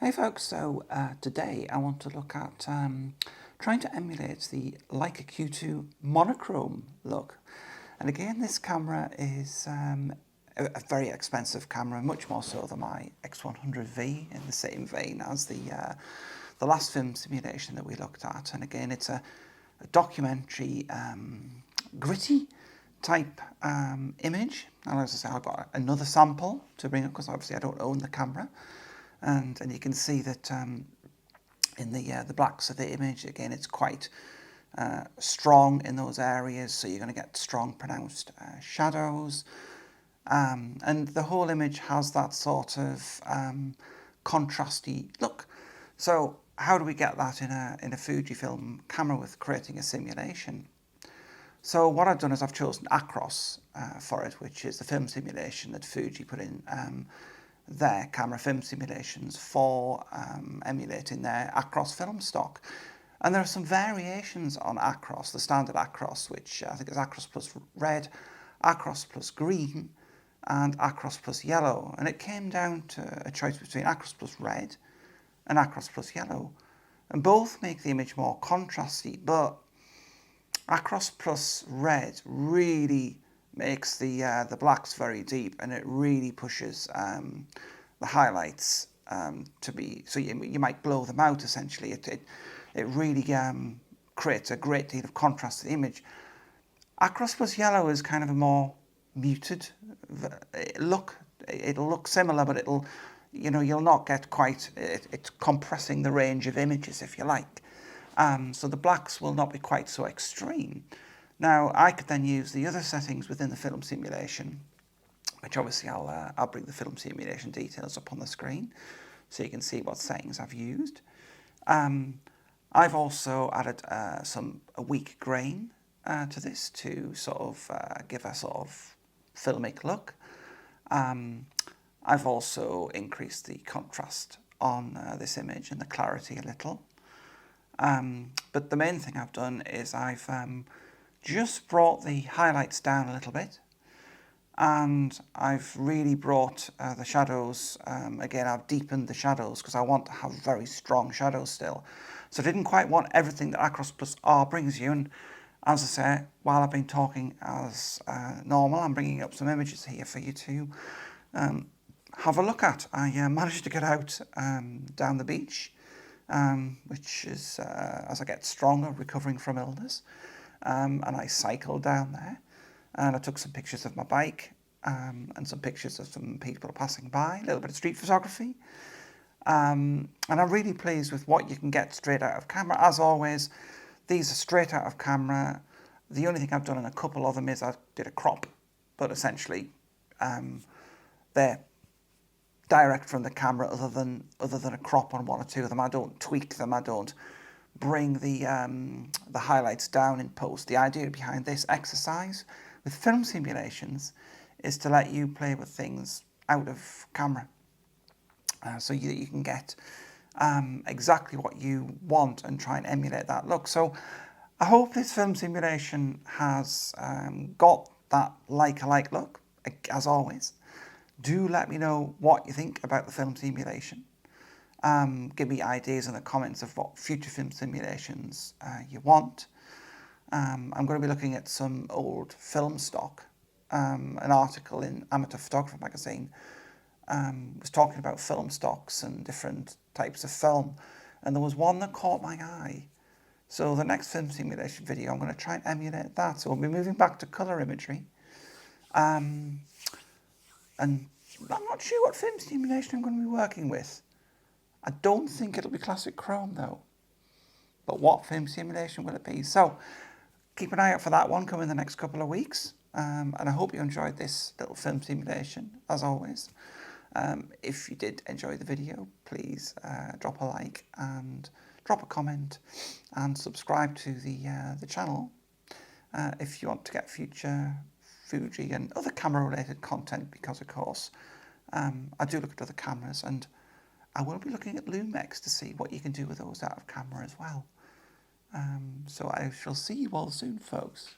Hey folks, so today I want to look at trying to emulate the Leica Q2 monochrome look. And again, this camera is a very expensive camera, much more so than my X100V, in the same vein as the last film simulation that we looked at. And again, it's a documentary, gritty type image. And as I say, I've got another sample to bring up because obviously I don't own the camera. And you can see that in the blacks of the image, again, it's quite strong in those areas, so you're going to get strong, pronounced shadows. And the whole image has that sort of contrasty look. So how do we get that in a Fujifilm camera with creating a simulation? So what I've done is I've chosen Acros for it, which is the film simulation that Fuji put in their camera film simulations for emulating their Acros film stock. And there are some variations on Acros, the standard Acros, which I think is Acros plus red, Acros plus green, and Acros plus yellow. And it came down to a choice between Acros plus red and Acros plus yellow. And both make the image more contrasty, but Acros plus red really makes the blacks very deep, and it really pushes the highlights to be, so you might blow them out essentially. It really creates a great deal of contrast to the image. Acros plus yellow is kind of a more muted look. It'll look similar, but you'll not get quite, it's compressing the range of images, if you like. So the blacks will not be quite so extreme. Now, I could then use the other settings within the film simulation, which obviously I'll bring the film simulation details up on the screen so you can see what settings I've used. I've also added a weak grain to this to sort of give a sort of filmic look. I've also increased the contrast on this image and the clarity a little. But the main thing I've done is I've just brought the highlights down a little bit, and I've really brought the shadows, again I've deepened the shadows because I want to have very strong shadows still. So I didn't quite want everything that Acros plus R brings you, and as I say, while I've been talking as normal, I'm bringing up some images here for you to have a look at. I managed to get out down the beach, which is, as I get stronger, recovering from illness. And I cycled down there, and I took some pictures of my bike and some pictures of some people passing by, a little bit of street photography. And I'm really pleased with what you can get straight out of camera. As always, these are straight out of camera. The only thing I've done in a couple of them is I did a crop, but essentially they're direct from the camera other than a crop on one or two of them. I don't tweak them, I don't bring the highlights down in post. The idea behind this exercise with film simulations is to let you play with things out of camera, so you can get exactly what you want and try and emulate that look. So I hope this film simulation has got that Leica-like look. As always, do let me know what you think about the film simulation. Give me ideas in the comments of what future film simulations you want. I'm going to be looking at some old film stock. An article in Amateur Photographer magazine was talking about film stocks and different types of film, and there was one that caught my eye. So the next film simulation video, I'm going to try and emulate that. So we'll be moving back to colour imagery. And I'm not sure what film simulation I'm going to be working with. I don't think it'll be classic chrome though. But what film simulation will it be? So keep an eye out for that one coming in the next couple of weeks. And I hope you enjoyed this little film simulation, as always. If you did enjoy the video, please drop a like and drop a comment and subscribe to the channel if you want to get future Fuji and other camera related content, because of course I do look at other cameras, and I will be looking at Lumix to see what you can do with those out of camera as well. So I shall see you all soon, folks.